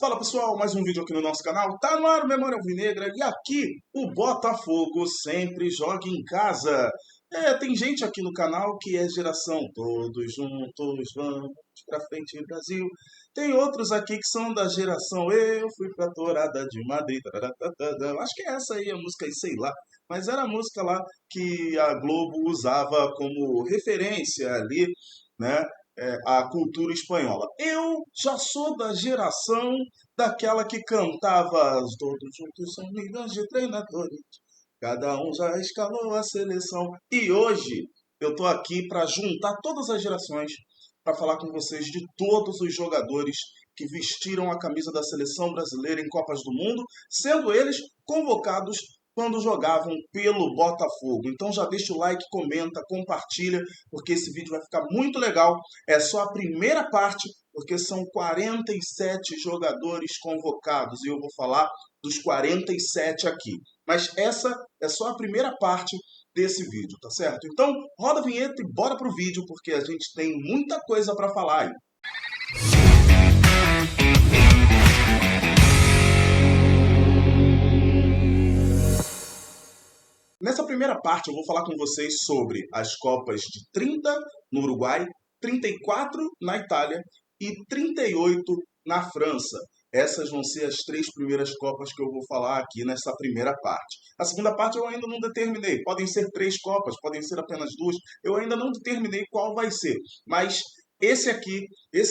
Fala pessoal, mais um vídeo aqui no nosso canal. Tá no ar o Memória Alvinegra e aqui o Botafogo sempre joga em casa. Tem gente aqui no canal que é geração todos juntos, vamos pra frente Brasil. Tem outros aqui que são da geração eu fui pra Tourada de Madrid. Tararatata. Acho que é essa aí a música aí, sei lá. Mas era a música lá que a Globo usava como referência ali, né? A cultura espanhola. Eu já sou da geração daquela que cantava todos juntos são milhões de treinadores, cada um já escalou a seleção. E hoje eu tô aqui para juntar todas as gerações para falar com vocês de todos os jogadores que vestiram a camisa da seleção brasileira em Copas do Mundo, sendo eles convocados quando jogavam pelo Botafogo. Então já deixa o like, comenta, compartilha, porque esse vídeo vai ficar muito legal. É só a primeira parte, porque são 47 jogadores convocados e eu vou falar dos 47 aqui. Mas essa é só a primeira parte desse vídeo, tá certo? Então, roda a vinheta e bora pro vídeo, porque a gente tem muita coisa para falar aí. Nessa primeira parte eu vou falar com vocês sobre as Copas de 30 no Uruguai, 34 na Itália e 38 na França. Essas vão ser as três primeiras Copas que eu vou falar aqui nessa primeira parte. A segunda parte eu ainda não determinei. Podem ser três Copas, podem ser apenas duas. Eu ainda não determinei qual vai ser. Mas esse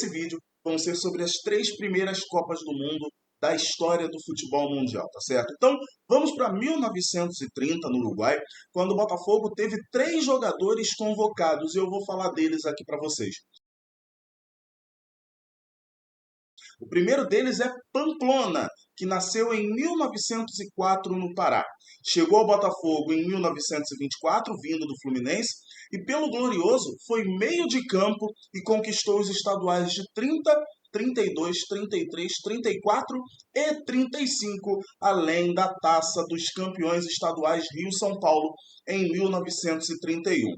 vídeo, vão ser sobre as três primeiras Copas do Mundo da história do futebol mundial, tá certo? Então, vamos para 1930, no Uruguai, quando o Botafogo teve três jogadores convocados, e eu vou falar deles aqui para vocês. O primeiro deles é Pamplona, que nasceu em 1904 no Pará. Chegou ao Botafogo em 1924, vindo do Fluminense, e pelo Glorioso foi meio de campo e conquistou os estaduais de 30, 32, 33, 34 e 35, além da Taça dos Campeões Estaduais Rio-São Paulo em 1931.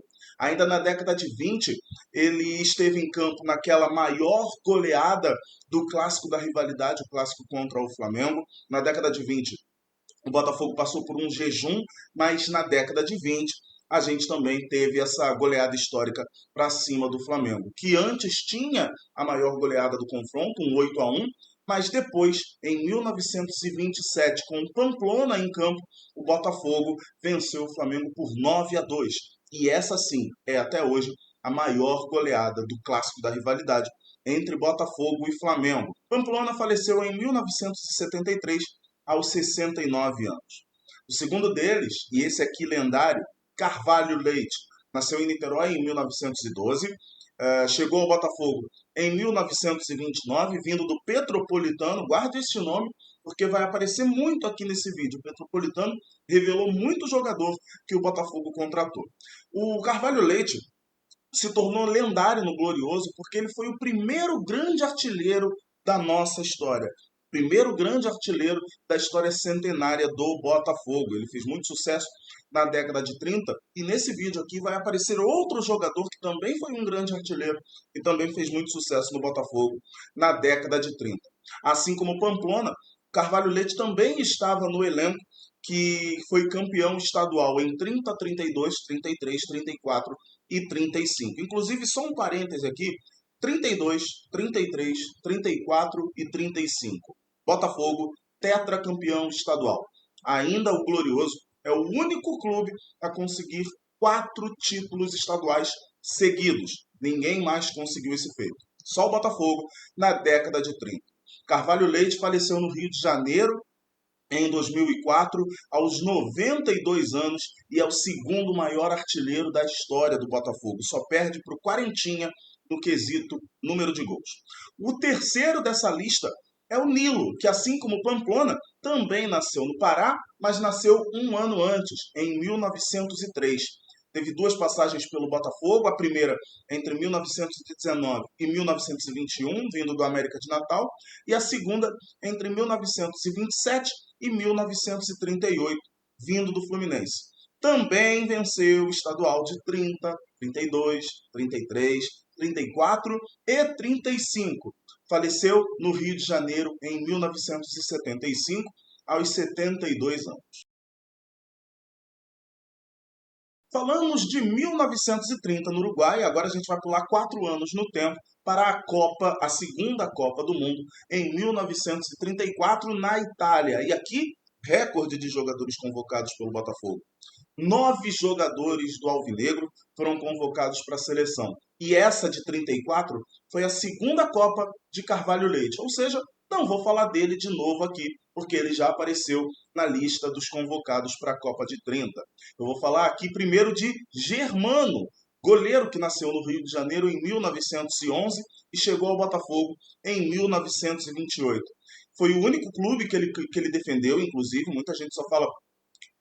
Ainda na década de 20, ele esteve em campo naquela maior goleada do clássico da rivalidade, o clássico contra o Flamengo. Na década de 20, o Botafogo passou por um jejum, mas na década de 20 a gente também teve essa goleada histórica para cima do Flamengo, que antes tinha a maior goleada do confronto, um 8-1, mas depois, em 1927, com Pamplona em campo, o Botafogo venceu o Flamengo por 9-2. E essa sim é até hoje a maior goleada do clássico da rivalidade entre Botafogo e Flamengo. Pamplona faleceu em 1973, aos 69 anos. O segundo deles, e esse aqui lendário, Carvalho Leite, nasceu em Niterói em 1912, chegou ao Botafogo em 1929, vindo do Petropolitano. Guarde esse nome, porque vai aparecer muito aqui nesse vídeo. O Petropolitano revelou muito jogador que o Botafogo contratou. O Carvalho Leite se tornou lendário no Glorioso porque ele foi o primeiro grande artilheiro da nossa história. Primeiro grande artilheiro da história centenária do Botafogo. Ele fez muito sucesso na década de 30 e nesse vídeo aqui vai aparecer outro jogador que também foi um grande artilheiro e também fez muito sucesso no Botafogo na década de 30. Assim como Pamplona, Carvalho Leite também estava no elenco que foi campeão estadual em 30, 32, 33, 34 e 35. Inclusive, só um parêntese aqui, 32, 33, 34 e 35. Botafogo, tetracampeão estadual. Ainda o Glorioso é o único clube a conseguir 4 títulos estaduais seguidos. Ninguém mais conseguiu esse feito. Só o Botafogo na década de 30. Carvalho Leite faleceu no Rio de Janeiro em 2004, aos 92 anos, e é o segundo maior artilheiro da história do Botafogo. Só perde para o Quarentinha no quesito número de gols. O terceiro dessa lista é o Nilo, que assim como Pamplona, também nasceu no Pará, mas nasceu um ano antes, em 1903. Teve duas passagens pelo Botafogo, a primeira entre 1919 e 1921, vindo do América de Natal, e a segunda entre 1927 e 1938, vindo do Fluminense. Também venceu o estadual de 30, 32, 33, 34 e 35. faleceu no Rio de Janeiro em 1975, aos 72 anos. Falamos de 1930 no Uruguai, agora a gente vai pular 4 anos no tempo para a segunda Copa do Mundo, em 1934 na Itália. E aqui, recorde de jogadores convocados pelo Botafogo. 9 jogadores do Alvinegro foram convocados para a seleção. E essa de 34 foi a segunda Copa de Carvalho Leite. Ou seja, não vou falar dele de novo aqui, porque ele já apareceu na lista dos convocados para a Copa de 30. Eu vou falar aqui primeiro de Germano, goleiro que nasceu no Rio de Janeiro em 1911 e chegou ao Botafogo em 1928. Foi o único clube que ele defendeu, inclusive, muita gente só fala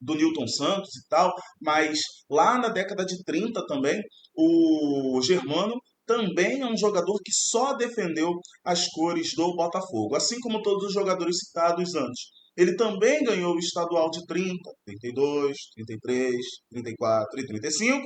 do Newton Santos e tal, mas lá na década de 30 também, o Germano também é um jogador que só defendeu as cores do Botafogo, assim como todos os jogadores citados antes. Ele também ganhou o estadual de 30, 32, 33, 34 e 35,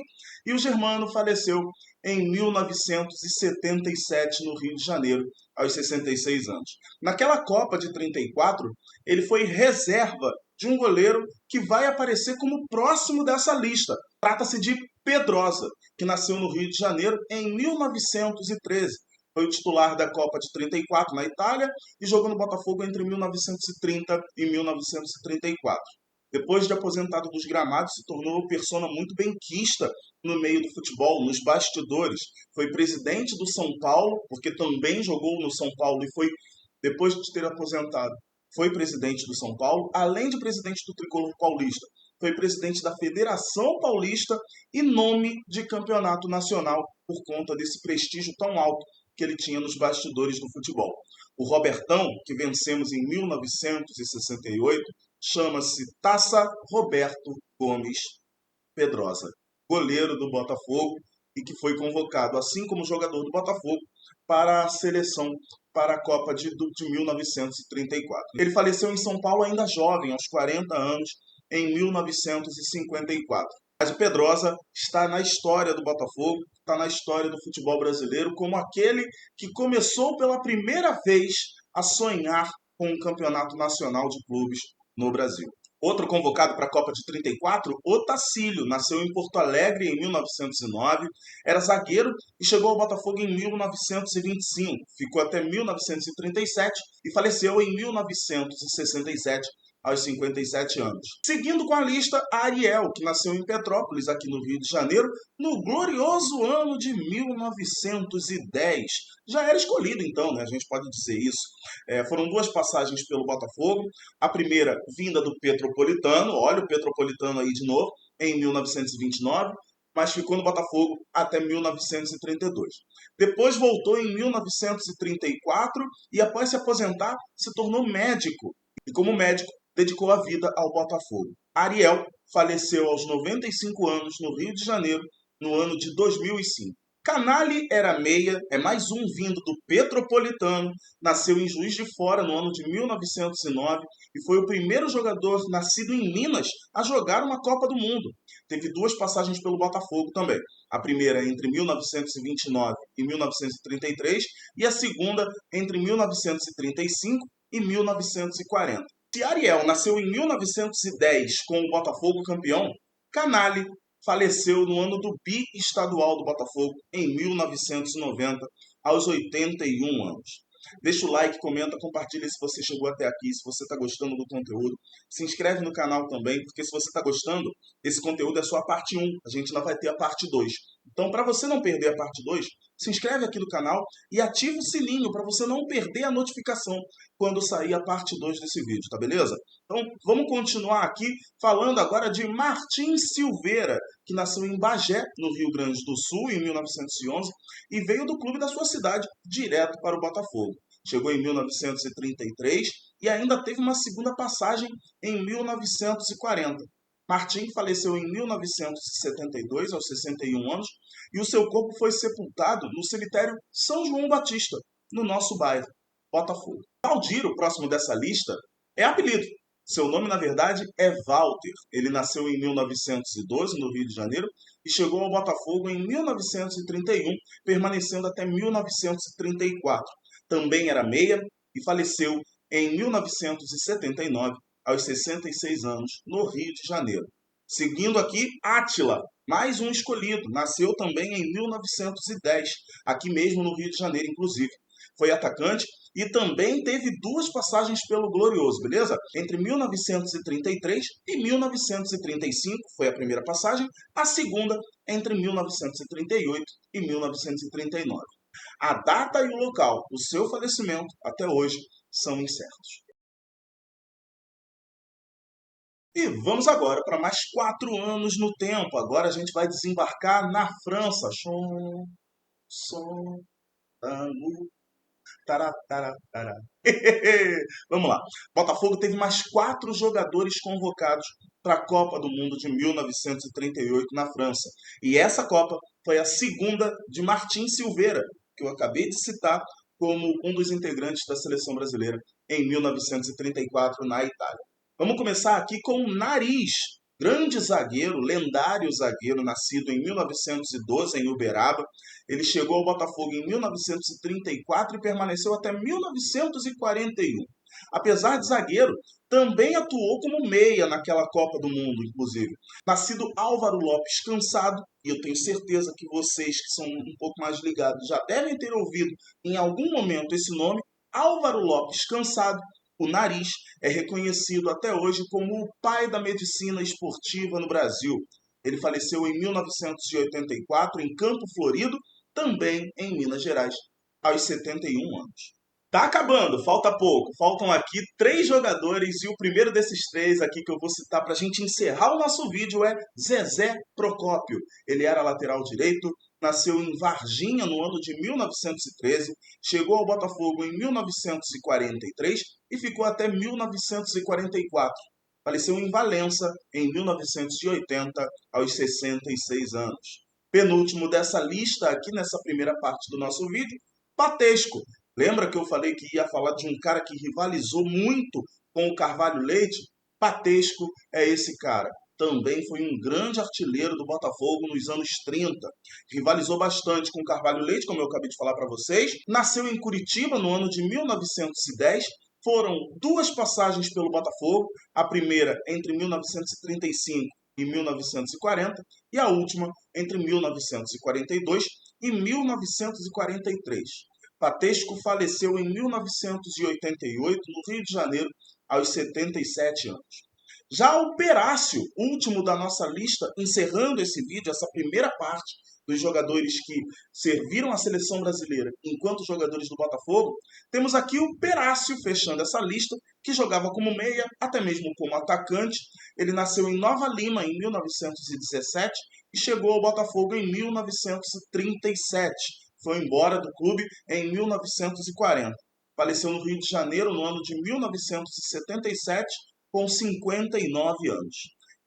e o Germano faleceu em 1977 no Rio de Janeiro, aos 66 anos. Naquela Copa de 34, ele foi reserva de um goleiro que vai aparecer como próximo dessa lista. Trata-se de Pedrosa, que nasceu no Rio de Janeiro em 1913. Foi o titular da Copa de 34 na Itália e jogou no Botafogo entre 1930 e 1934. Depois de aposentado dos gramados, se tornou uma persona muito benquista no meio do futebol, nos bastidores. Foi presidente do São Paulo, porque também jogou no São Paulo e foi, depois de ter aposentado, foi presidente do São Paulo, além de presidente do Tricolor Paulista. Foi presidente da Federação Paulista e nome de campeonato nacional por conta desse prestígio tão alto que ele tinha nos bastidores do futebol. O Robertão, que vencemos em 1968, chama-se Taça Roberto Gomes Pedrosa, goleiro do Botafogo e que foi convocado, assim como jogador do Botafogo, para a seleção para a Copa de 1934. Ele faleceu em São Paulo ainda jovem, aos 40 anos, em 1954. Mas o Pedrosa está na história do Botafogo, está na história do futebol brasileiro, como aquele que começou pela primeira vez a sonhar com um campeonato nacional de clubes no Brasil. Outro convocado para a Copa de 34, Otacílio, nasceu em Porto Alegre em 1909, era zagueiro e chegou ao Botafogo em 1925, ficou até 1937 e faleceu em 1967, aos 57 anos. Seguindo com a lista, Ariel, que nasceu em Petrópolis, aqui no Rio de Janeiro, no glorioso ano de 1910. Já era escolhido então, né? A gente pode dizer isso. Foram 2 passagens pelo Botafogo. A primeira, vinda do Petropolitano, olha o Petropolitano aí de novo, em 1929, mas ficou no Botafogo até 1932. Depois voltou em 1934 e após se aposentar, se tornou médico. E como médico, dedicou a vida ao Botafogo. Ariel faleceu aos 95 anos no Rio de Janeiro, no ano de 2005. Canali era meia, é mais um vindo do Petropolitano, nasceu em Juiz de Fora no ano de 1909 e foi o primeiro jogador nascido em Minas a jogar uma Copa do Mundo. Teve 2 passagens pelo Botafogo também. A primeira entre 1929 e 1933 e a segunda entre 1935 e 1940. Se Ariel nasceu em 1910 com o Botafogo campeão, Canali faleceu no ano do bi-estadual do Botafogo, em 1990, aos 81 anos. Deixa o like, comenta, compartilha se você chegou até aqui, se você está gostando do conteúdo. Se inscreve no canal também, porque se você está gostando, esse conteúdo é só a parte 1. A gente ainda vai ter a parte 2. Então, para você não perder a parte 2, se inscreve aqui no canal e ativa o sininho para você não perder a notificação quando sair a parte 2 desse vídeo, tá beleza? Então, vamos continuar aqui falando agora de Martim Silveira, que nasceu em Bagé, no Rio Grande do Sul, em 1911, e veio do clube da sua cidade direto para o Botafogo. Chegou em 1933 e ainda teve uma segunda passagem em 1940. Martim faleceu em 1972, aos 61 anos, e o seu corpo foi sepultado no cemitério São João Batista, no nosso bairro, Botafogo. Valdir, o próximo dessa lista, é apelido. Seu nome, na verdade, é Walter. Ele nasceu em 1912, no Rio de Janeiro, e chegou ao Botafogo em 1931, permanecendo até 1934. também era meia e faleceu em 1979, aos 66 anos, no Rio de Janeiro. Seguindo aqui, Átila, mais um escolhido, nasceu também em 1910, aqui mesmo no Rio de Janeiro, inclusive. Foi atacante e também teve duas passagens pelo Glorioso, beleza? Entre 1933 e 1935 foi a primeira passagem, a segunda entre 1938 e 1939. A data e o local do seu falecimento, até hoje, são incertos. E vamos agora para mais 4 anos no tempo. Agora a gente vai desembarcar na França. Chon, som, tango, tará, tará, tará. Vamos lá. Botafogo teve mais 4 jogadores convocados para a Copa do Mundo de 1938 na França. E essa Copa foi a segunda de Martim Silveira, que eu acabei de citar como um dos integrantes da seleção brasileira em 1934 na Itália. Vamos começar aqui com o Nariz, grande zagueiro, lendário zagueiro, nascido em 1912 em Uberaba. Ele chegou ao Botafogo em 1934 e permaneceu até 1941. Apesar de zagueiro, também atuou como meia naquela Copa do Mundo, inclusive. Nascido Álvaro Lopes Cansado, e eu tenho certeza que vocês que são um pouco mais ligados já devem ter ouvido em algum momento esse nome, Álvaro Lopes Cansado, o Nariz, é reconhecido até hoje como o pai da medicina esportiva no Brasil. Ele faleceu em 1984 em Campo Florido, também em Minas Gerais, aos 71 anos. Tá acabando, falta pouco. Faltam aqui 3 jogadores e o primeiro desses 3 aqui que eu vou citar para a gente encerrar o nosso vídeo é Zezé Procópio. Ele era lateral direito, nasceu em Varginha no ano de 1913, chegou ao Botafogo em 1943 e ficou até 1944. Faleceu em Valença em 1980, aos 66 anos. Penúltimo dessa lista aqui nessa primeira parte do nosso vídeo, Patesco. Lembra que eu falei que ia falar de um cara que rivalizou muito com o Carvalho Leite? Patesco é esse cara. Também foi um grande artilheiro do Botafogo nos anos 30. Rivalizou bastante com o Carvalho Leite, como eu acabei de falar para vocês. Nasceu em Curitiba no ano de 1910. Foram 2 passagens pelo Botafogo. A primeira entre 1935 e 1940 e a última entre 1942 e 1943. Patesco faleceu em 1988, no Rio de Janeiro, aos 77 anos. Já o Perácio, último da nossa lista, encerrando esse vídeo, essa primeira parte dos jogadores que serviram a seleção brasileira enquanto jogadores do Botafogo, temos aqui o Perácio fechando essa lista, que jogava como meia, até mesmo como atacante. Ele nasceu em Nova Lima em 1917 e chegou ao Botafogo em 1937. Foi embora do clube em 1940. Faleceu no Rio de Janeiro no ano de 1977, com 59 anos.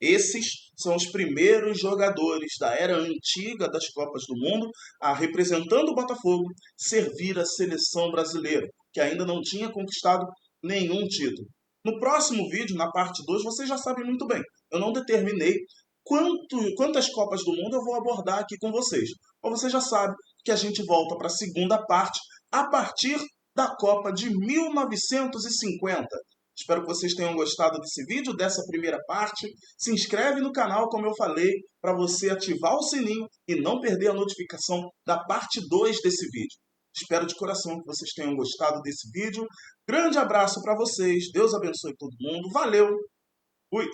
Esses são os primeiros jogadores da era antiga das Copas do Mundo a, representando o Botafogo, servir a seleção brasileira, que ainda não tinha conquistado nenhum título. No próximo vídeo, na parte 2, vocês já sabem muito bem. Eu não determinei quantas Copas do Mundo eu vou abordar aqui com vocês. Mas você já sabe que a gente volta para a segunda parte a partir da Copa de 1950. Espero que vocês tenham gostado desse vídeo, dessa primeira parte. Se inscreve no canal, como eu falei, para você ativar o sininho e não perder a notificação da parte 2 desse vídeo. Espero de coração que vocês tenham gostado desse vídeo. Grande abraço para vocês. Deus abençoe todo mundo. Valeu. Fui.